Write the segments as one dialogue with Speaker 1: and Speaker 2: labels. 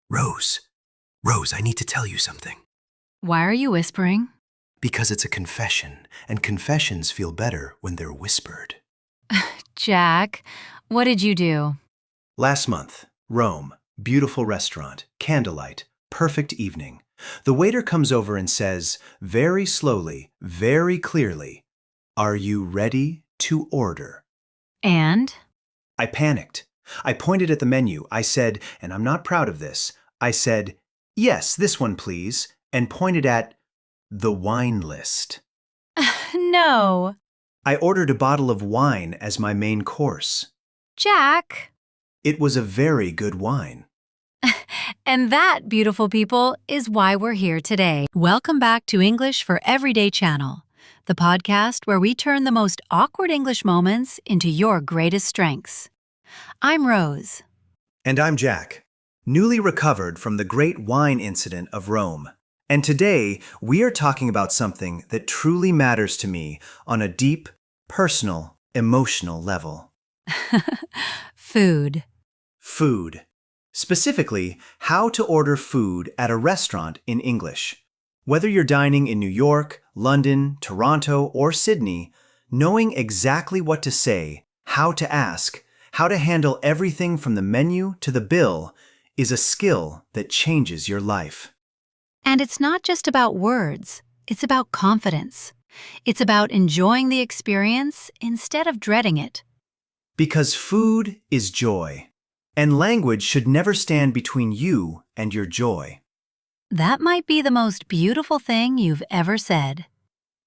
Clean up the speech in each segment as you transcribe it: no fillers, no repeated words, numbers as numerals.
Speaker 1: Rose, Rose, I need to tell you something.
Speaker 2: Why are you whispering?
Speaker 1: Because it's a confession, and confessions feel better when they're whispered.
Speaker 2: Jack, what did you do?
Speaker 1: Last month, Rome, beautiful restaurant, candlelight, perfect evening. The waiter comes over and says, very slowly, very clearly, "Are you ready to order?"
Speaker 2: And?
Speaker 1: I panicked. I pointed at the menu. I said, and I'm not proud of this, I said, "Yes, this one please," and pointed at the wine list.
Speaker 2: No.
Speaker 1: I ordered a bottle of wine as my main course.
Speaker 2: Jack.
Speaker 1: It was a very good wine.
Speaker 2: And that, beautiful people, is why we're here today. Welcome back to English for Everyday Channel, the podcast where we turn the most awkward English moments into your greatest strengths. I'm Rose.
Speaker 1: And I'm Jack, newly recovered from the great wine incident of Rome. And today, we are talking about something that truly matters to me on a deep, personal, emotional level.
Speaker 2: Food.
Speaker 1: Food. Specifically, how to order food at a restaurant in English. Whether you're dining in New York, London, Toronto, or Sydney, knowing exactly what to say, how to ask, how to handle everything from the menu to the bill is a skill that changes your life.
Speaker 2: And it's not just about words, it's about confidence. It's about enjoying the experience instead of dreading it.
Speaker 1: Because food is joy, and language should never stand between you and your joy.
Speaker 2: That might be the most beautiful thing you've ever said.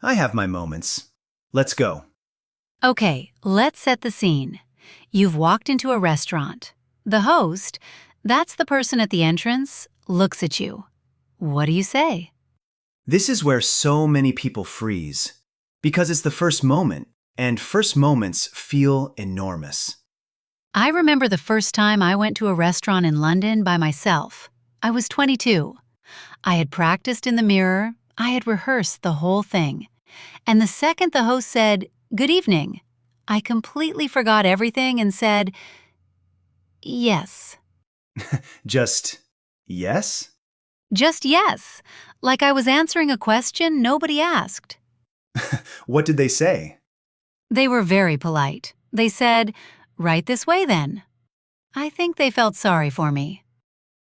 Speaker 1: I have my moments. Let's go.
Speaker 2: Okay, let's set the scene. You've walked into a restaurant. The host, that's the person at the entrance, looks at you. What do you say?
Speaker 1: This is where so many people freeze, because it's the first moment, and first moments feel enormous.
Speaker 2: I remember the first time I went to a restaurant in London by myself. I was 22. I had practiced in the mirror, I had rehearsed the whole thing. And the second the host said, "Good evening," I completely forgot everything and said, "Yes."
Speaker 1: Just yes?
Speaker 2: Just yes, like I was answering a question nobody asked.
Speaker 1: What did they say?
Speaker 2: They were very polite. They said, "Right this way then." I think they felt sorry for me.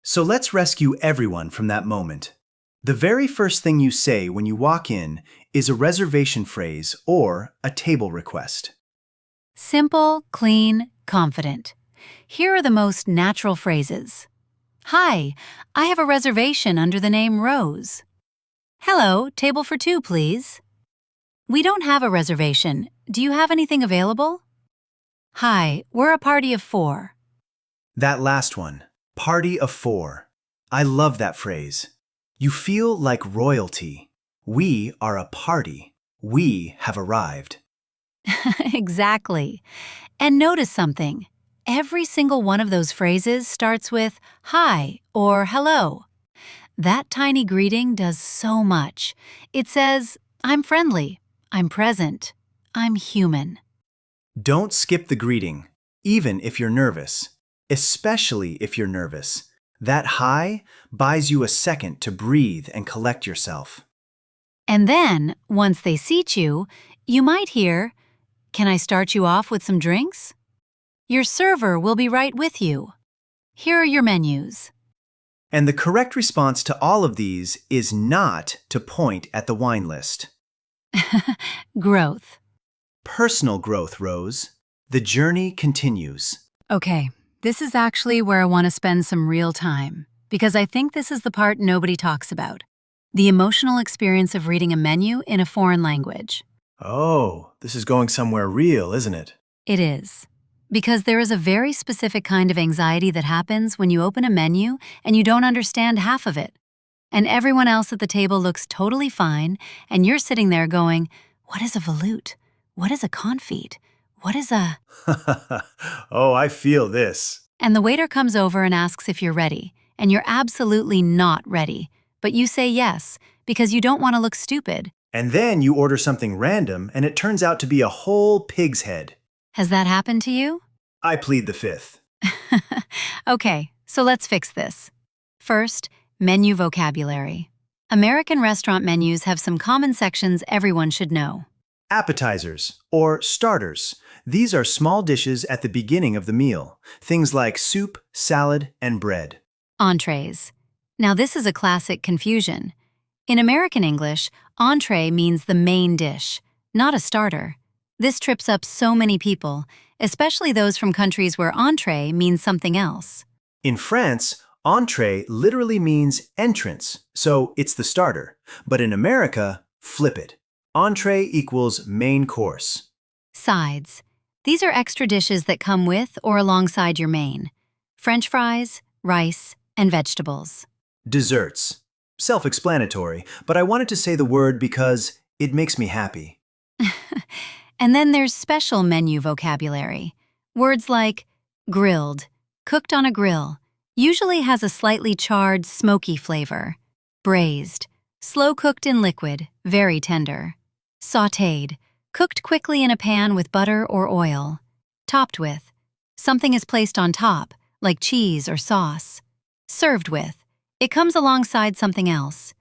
Speaker 1: So let's rescue everyone from that moment. The very first thing you say when you walk in is a reservation phrase or a table request.
Speaker 2: Simple, clean, confident. Here are the most natural phrases. "Hi, I have a reservation under the name Rose." "Hello, table for two, please." "We don't have a reservation. Do you have anything available?" "Hi, we're a party of 4.
Speaker 1: That last one, party of 4. I love that phrase. You feel like royalty. We are a party. We have arrived.
Speaker 2: Exactly. And notice something. Every single one of those phrases starts with hi or hello. That tiny greeting does so much. It says, "I'm friendly, I'm present, I'm human."
Speaker 1: Don't skip the greeting, even if you're nervous. Especially if you're nervous. That hi buys you a second to breathe and collect yourself.
Speaker 2: And then, once they seat you, you might hear, "Can I start you off with some drinks?" Your server will be right with you. Here are your menus.
Speaker 1: And the correct response to all of these is not to point at the wine list.
Speaker 2: Growth.
Speaker 1: Personal growth, Rose. The journey continues.
Speaker 2: Okay, this is actually where I want to spend some real time, because I think this is the part nobody talks about. The emotional experience of reading a menu in a foreign language.
Speaker 1: Oh, this is going somewhere real, isn't it?
Speaker 2: It is. Because there is a very specific kind of anxiety that happens when you open a menu and you don't understand half of it. And everyone else at the table looks totally fine, and you're sitting there going, "What is a veloute? What is a confit? What is a..."
Speaker 1: Oh, I feel this.
Speaker 2: And the waiter comes over and asks if you're ready, and you're absolutely not ready. But you say yes, because you don't want to look stupid.
Speaker 1: And then you order something random, and it turns out to be a whole pig's head.
Speaker 2: Has that happened to you?
Speaker 1: I plead the fifth.
Speaker 2: Okay, so let's fix this. First, menu vocabulary. American restaurant menus have some common sections everyone should know.
Speaker 1: Appetizers, or starters. These are small dishes at the beginning of the meal. Things like soup, salad, and bread.
Speaker 2: Entrees. Now this is a classic confusion. In American English, entree means the main dish, not a starter. This trips up so many people, especially those from countries where entree means something else.
Speaker 1: In France, entree literally means entrance, so it's the starter. But in America, flip it. Entree equals main course.
Speaker 2: Sides. These are extra dishes that come with or alongside your main. French fries, rice, and vegetables.
Speaker 1: Desserts. Self-explanatory, but I wanted to say the word because it makes me happy.
Speaker 2: And then there's special menu vocabulary. Words like grilled, cooked on a grill, usually has a slightly charred, smoky flavor. Braised, slow cooked in liquid, very tender. Sautéed, cooked quickly in a pan with butter or oil. Topped with, something is placed on top, like cheese or sauce. Served with, it comes alongside something else.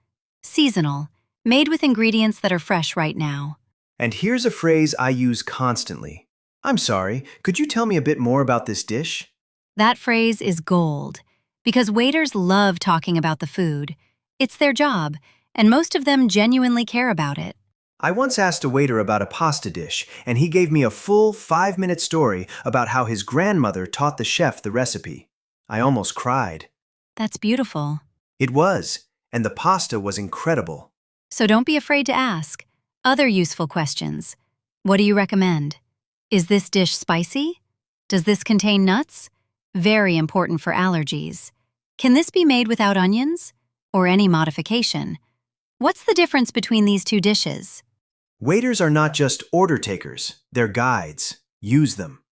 Speaker 2: Seasonal, made with ingredients that are fresh right now.
Speaker 1: And here's a phrase I use constantly. I'm sorry, could you tell me a bit more about this dish?
Speaker 2: That phrase is gold, because waiters love talking about the food. It's their job, and most of them genuinely care about it.
Speaker 1: I once asked a waiter about a pasta dish, and he gave me a full 5-minute story about how his grandmother taught the chef the recipe. I almost cried.
Speaker 2: That's beautiful.
Speaker 1: It was, and the pasta was incredible.
Speaker 2: So don't be afraid to ask. Other useful questions. What do you recommend? Is this dish spicy? Does this contain nuts? Very important for allergies. Can this be made without onions? Or any modification? What's the difference between these two dishes?
Speaker 1: Waiters are not just order takers, they're guides. Use them.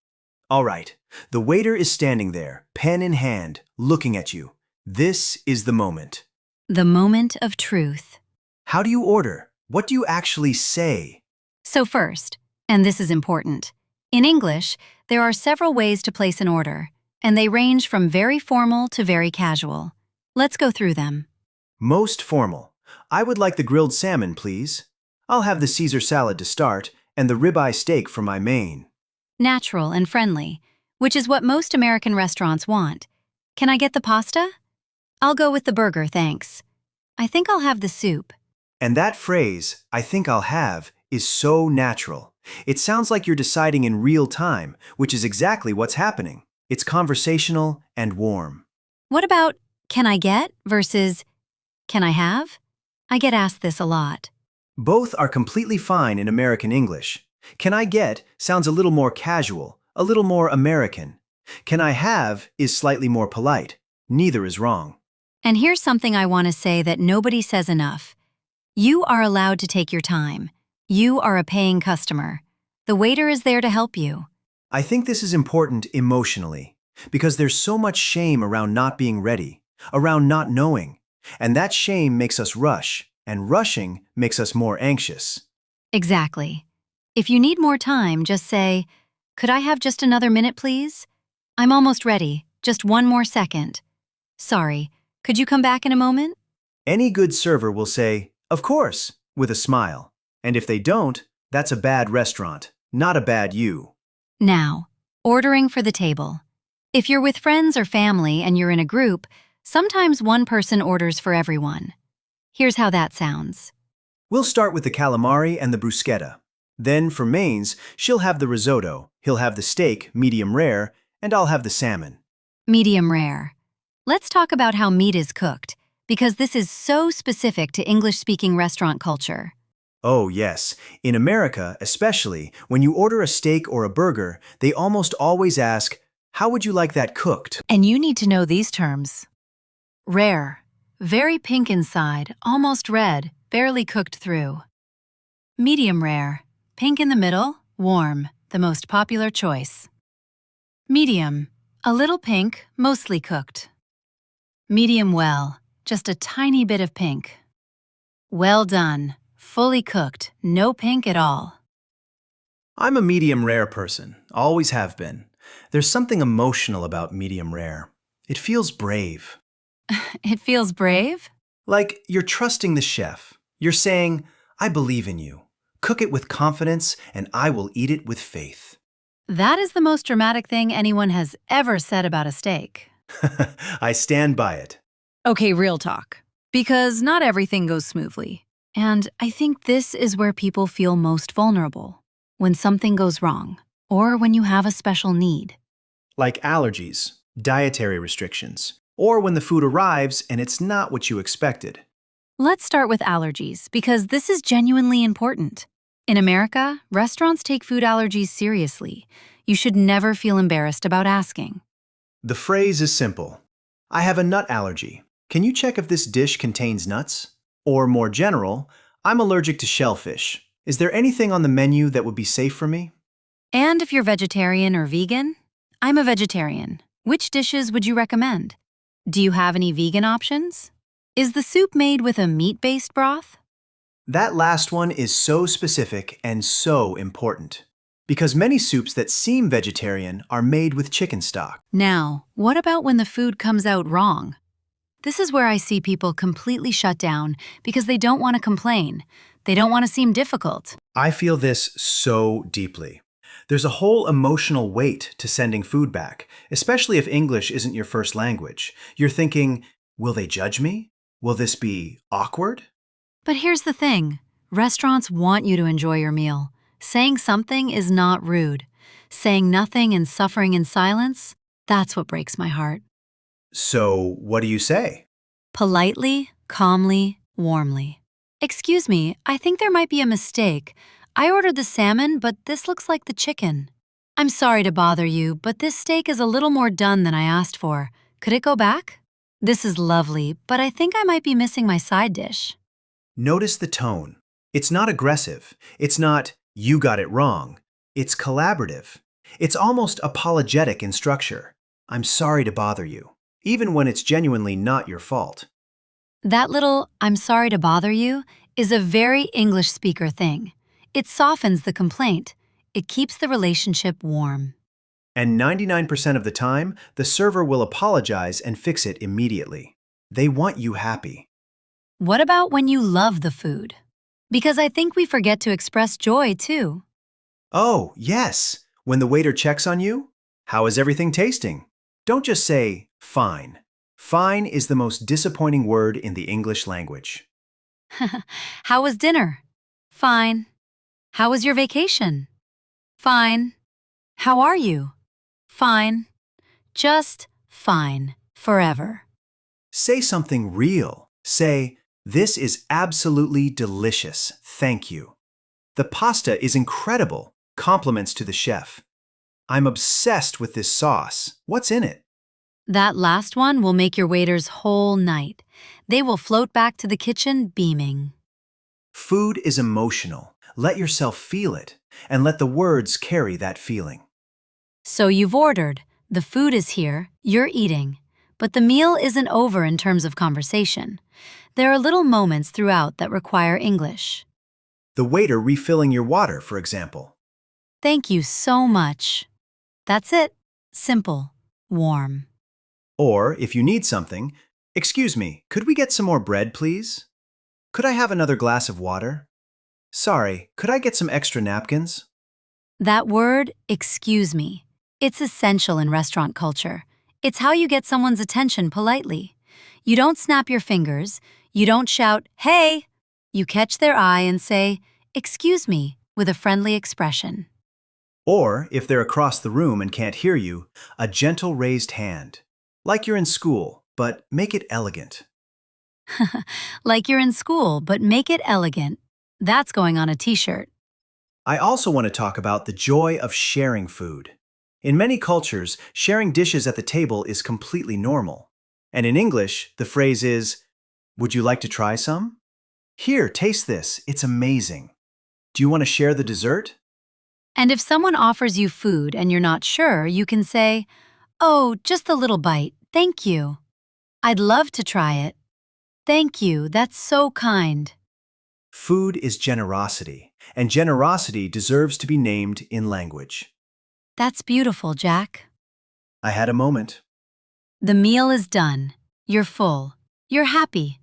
Speaker 1: All right, the waiter is standing there, pen in hand, looking at you. This is the moment.
Speaker 2: The moment of truth.
Speaker 1: How do you order? What do you actually say?
Speaker 2: So first, and this is important, in English, there are several ways to place an order, and they range from very formal to very casual. Let's go through them.
Speaker 1: Most formal. I would like the grilled salmon, please. I'll have the Caesar salad to start, and the ribeye steak for my main.
Speaker 2: Natural and friendly, which is what most American restaurants want. Can I get the pasta? I'll go with the burger, thanks. I think I'll have the soup.
Speaker 1: And that phrase, I think I'll have, is so natural. It sounds like you're deciding in real time, which is exactly what's happening. It's conversational and warm.
Speaker 2: What about can I get versus can I have? I get asked this a lot.
Speaker 1: Both are completely fine in American English. Can I get sounds a little more casual, a little more American. Can I have is slightly more polite. Neither is wrong.
Speaker 2: And here's something I want to say that nobody says enough. You are allowed to take your time. You are a paying customer. The waiter is there to help you.
Speaker 1: I think this is important emotionally, because there's so much shame around not being ready, around not knowing, and that shame makes us rush, and rushing makes us more anxious.
Speaker 2: Exactly. If you need more time, just say, "Could I have just another minute, please? I'm almost ready. Just one more second. Sorry, could you come back in a moment?"
Speaker 1: Any good server will say, "Of course," with a smile. And if they don't, that's a bad restaurant, not a bad you.
Speaker 2: Now, ordering for the table. If you're with friends or family and you're in a group, sometimes one person orders for everyone. Here's how that sounds.
Speaker 1: We'll start with the calamari and the bruschetta. Then, for mains, she'll have the risotto, he'll have the steak, medium rare, and I'll have the salmon.
Speaker 2: Medium rare. Let's talk about how meat is cooked, because this is so specific to English-speaking restaurant culture.
Speaker 1: Oh, yes. In America, especially, when you order a steak or a burger, they almost always ask, "How would you like that cooked?"
Speaker 2: And you need to know these terms. Rare. Very pink inside, almost red, barely cooked through. Medium rare. Pink in the middle, warm, the most popular choice. Medium. A little pink, mostly cooked. Medium well. Just a tiny bit of pink. Well done. Fully cooked, no pink at all.
Speaker 1: I'm a medium rare person, always have been. There's something emotional about medium rare. It feels brave.
Speaker 2: It feels brave?
Speaker 1: Like you're trusting the chef. You're saying, I believe in you. Cook it with confidence, and I will eat it with faith.
Speaker 2: That is the most dramatic thing anyone has ever said about a steak.
Speaker 1: I stand by it.
Speaker 2: Okay, real talk. Because not everything goes smoothly. And I think this is where people feel most vulnerable. When something goes wrong, or when you have a special need.
Speaker 1: Like allergies, dietary restrictions, or when the food arrives and it's not what you expected.
Speaker 2: Let's start with allergies, because this is genuinely important. In America, restaurants take food allergies seriously. You should never feel embarrassed about asking.
Speaker 1: The phrase is simple. I have a nut allergy. Can you check if this dish contains nuts? Or more general, I'm allergic to shellfish. Is there anything on the menu that would be safe for me?
Speaker 2: And if you're vegetarian or vegan? I'm a vegetarian. Which dishes would you recommend? Do you have any vegan options? Is the soup made with a meat-based broth?
Speaker 1: That last one is so specific and so important. Because many soups that seem vegetarian are made with chicken stock.
Speaker 2: Now, what about when the food comes out wrong? This is where I see people completely shut down because they don't want to complain. They don't want to seem difficult.
Speaker 1: I feel this so deeply. There's a whole emotional weight to sending food back, especially if English isn't your first language. You're thinking, will they judge me? Will this be awkward?
Speaker 2: But here's the thing. Restaurants want you to enjoy your meal. Saying something is not rude. Saying nothing and suffering in silence, that's what breaks my heart.
Speaker 1: So, what do you say?
Speaker 2: Politely, calmly, warmly. Excuse me, I think there might be a mistake. I ordered the salmon, but this looks like the chicken. I'm sorry to bother you, but this steak is a little more done than I asked for. Could it go back? This is lovely, but I think I might be missing my side dish.
Speaker 1: Notice the tone. It's not aggressive. It's not, you got it wrong. It's collaborative. It's almost apologetic in structure. I'm sorry to bother you, even when it's genuinely not your fault.
Speaker 2: That little, I'm sorry to bother you, is a very English speaker thing. It softens the complaint. It keeps the relationship warm.
Speaker 1: And 99% of the time, the server will apologize and fix it immediately. They want you happy.
Speaker 2: What about when you love the food? Because I think we forget to express joy, too.
Speaker 1: Oh, yes. When the waiter checks on you, how is everything tasting? Don't just say, fine. Fine is the most disappointing word in the English language.
Speaker 2: How was dinner? Fine. How was your vacation? Fine. How are you? Fine. Just fine. Forever.
Speaker 1: Say something real. Say, this is absolutely delicious. Thank you. The pasta is incredible. Compliments to the chef. I'm obsessed with this sauce. What's in it?
Speaker 2: That last one will make your waiter's whole night. They will float back to the kitchen beaming.
Speaker 1: Food is emotional. Let yourself feel it, and let the words carry that feeling.
Speaker 2: So you've ordered, the food is here, you're eating, but the meal isn't over in terms of conversation. There are little moments throughout that require English.
Speaker 1: The waiter refilling your water, for example.
Speaker 2: Thank you so much. That's it. Simple. Warm.
Speaker 1: Or, if you need something, excuse me, could we get some more bread, please? Could I have another glass of water? Sorry, could I get some extra napkins?
Speaker 2: That word, excuse me, it's essential in restaurant culture. It's how you get someone's attention politely. You don't snap your fingers. You don't shout, hey! You catch their eye and say, excuse me, with a friendly expression.
Speaker 1: Or, if they're across the room and can't hear you, a gentle raised hand. Like you're in school, but make it elegant.
Speaker 2: Like you're in school, but make it elegant. That's going on a t-shirt.
Speaker 1: I also want to talk about the joy of sharing food. In many cultures, sharing dishes at the table is completely normal. And in English, the phrase is, would you like to try some? Here, taste this. It's amazing. Do you want to share the dessert?
Speaker 2: And if someone offers you food and you're not sure, you can say, oh, just a little bite. Thank you. I'd love to try it. Thank you. That's so kind.
Speaker 1: Food is generosity, and generosity deserves to be named in language.
Speaker 2: That's beautiful, Jack.
Speaker 1: I had a moment.
Speaker 2: The meal is done. You're full. You're happy.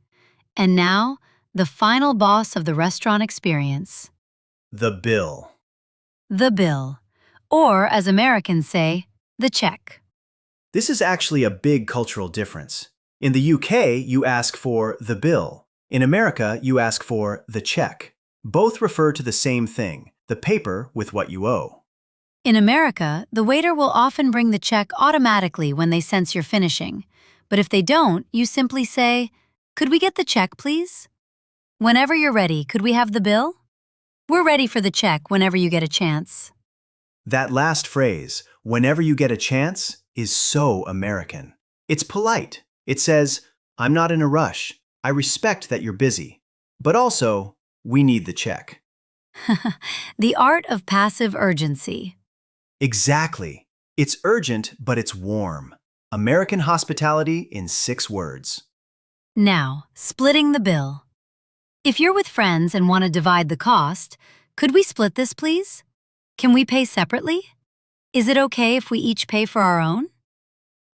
Speaker 2: And now, the final boss of the restaurant experience.
Speaker 1: The bill.
Speaker 2: The bill. Or, as Americans say, the check.
Speaker 1: This is actually a big cultural difference. In the UK, you ask for the bill. In America, you ask for the check. Both refer to the same thing, the paper with what you owe.
Speaker 2: In America, the waiter will often bring the check automatically when they sense you're finishing. But if they don't, you simply say, "Could we get the check, please?" Whenever you're ready, could we have the bill? We're ready for the check whenever you get a chance.
Speaker 1: That last phrase, whenever you get a chance, is so American. It's polite. It says, I'm not in a rush. I respect that you're busy. But also, we need the check.
Speaker 2: The art of passive urgency.
Speaker 1: Exactly. It's urgent, but it's warm. American hospitality in 6 words.
Speaker 2: Now, splitting the bill. If you're with friends and want to divide the cost, could we split this, please? Can we pay separately? Is it okay if we each pay for our own?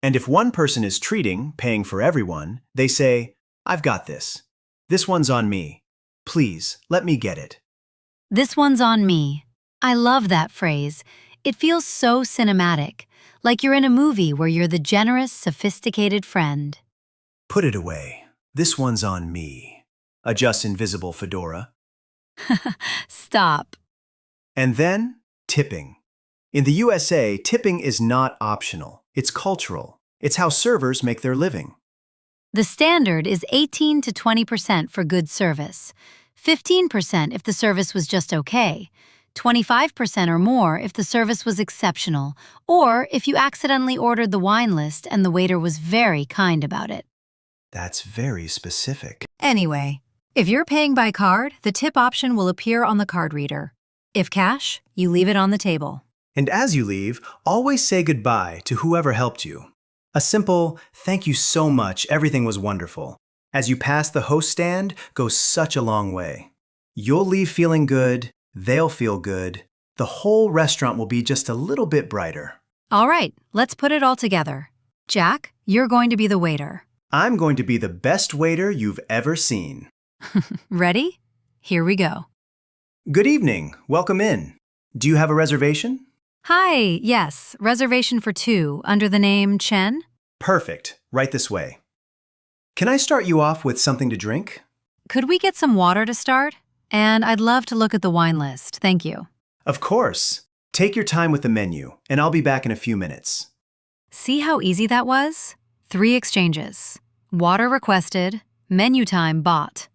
Speaker 1: And if one person is treating, paying for everyone, they say, I've got this. This one's on me. Please, let me get it.
Speaker 2: This one's on me. I love that phrase. It feels so cinematic, like you're in a movie where you're the generous, sophisticated friend.
Speaker 1: Put it away. This one's on me. Adjust invisible fedora.
Speaker 2: Stop.
Speaker 1: And then, tipping. In the USA, tipping is not optional. It's cultural. It's how servers make their living.
Speaker 2: The standard is 18 to 20% for good service, 15% if the service was just okay, 25% or more if the service was exceptional, or if you accidentally ordered the wine list and the waiter was very kind about it.
Speaker 1: That's very specific.
Speaker 2: Anyway, if you're paying by card, the tip option will appear on the card reader. If cash, you leave it on the table.
Speaker 1: And as you leave, always say goodbye to whoever helped you. A simple, thank you so much, everything was wonderful, as you pass the host stand goes such a long way. You'll leave feeling good, they'll feel good, the whole restaurant will be just a little bit brighter.
Speaker 2: All right, let's put it all together. Jack, you're going to be the waiter.
Speaker 1: I'm going to be the best waiter you've ever seen.
Speaker 2: Ready? Here we go.
Speaker 1: Good evening, welcome in. Do you have a reservation?
Speaker 2: Hi, yes, reservation for 2, under the name Chen.
Speaker 1: Perfect, right this way. Can I start you off with something to drink?
Speaker 2: Could we get some water to start? And I'd love to look at the wine list, thank you.
Speaker 1: Of course. Take your time with the menu, and I'll be back in a few minutes.
Speaker 2: See how easy that was? 3 exchanges. Water requested, menu time bought.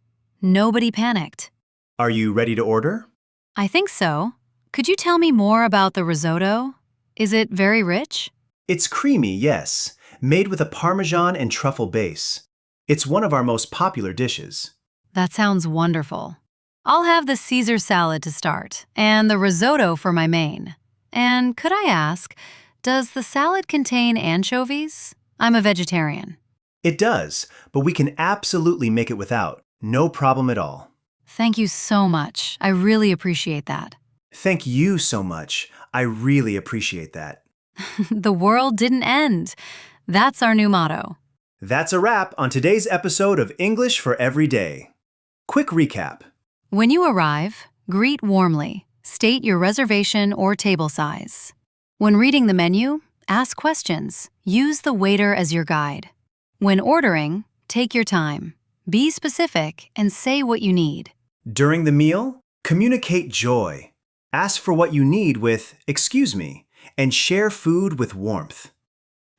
Speaker 2: Nobody panicked.
Speaker 1: Are you ready to order?
Speaker 2: I think so. Could you tell me more about the risotto? Is it very rich?
Speaker 1: It's creamy, yes, made with a Parmesan and truffle base. It's one of our most popular dishes.
Speaker 2: That sounds wonderful. I'll have the Caesar salad to start, and the risotto for my main. And could I ask, does the salad contain anchovies? I'm a vegetarian.
Speaker 1: It does, but we can absolutely make it without. No problem at all.
Speaker 2: Thank you so much. I really appreciate that.
Speaker 1: Thank you so much. I really appreciate that.
Speaker 2: The world didn't end. That's our new motto.
Speaker 1: That's a wrap on today's episode of English for Every Day. Quick recap.
Speaker 2: When you arrive, greet warmly. State your reservation or table size. When reading the menu, ask questions. Use the waiter as your guide. When ordering, take your time. Be specific and say what you need.
Speaker 1: During the meal, communicate joy. Ask for what you need with, excuse me, and share food with warmth.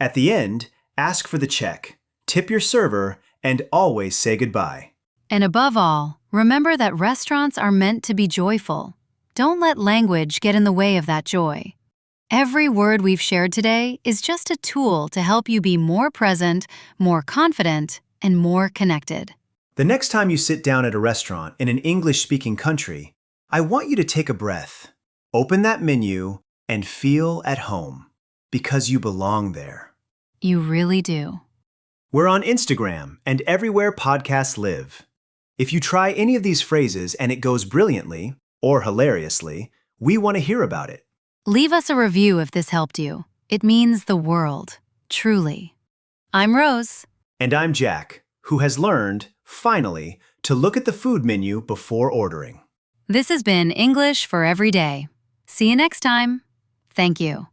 Speaker 1: At the end, ask for the check, tip your server, and always say goodbye.
Speaker 2: And above all, remember that restaurants are meant to be joyful. Don't let language get in the way of that joy. Every word we've shared today is just a tool to help you be more present, more confident, and more connected.
Speaker 1: The next time you sit down at a restaurant in an English-speaking country, I want you to take a breath, open that menu, and feel at home, because you belong there.
Speaker 2: You really do.
Speaker 1: We're on Instagram and everywhere podcasts live. If you try any of these phrases and it goes brilliantly, or hilariously, we want to hear about it.
Speaker 2: Leave us a review if this helped you. It means the world, truly. I'm Rose.
Speaker 1: And I'm Jack, who has learned, finally, to look at the food menu before ordering.
Speaker 2: This has been English for Every Day. See you next time. Thank you.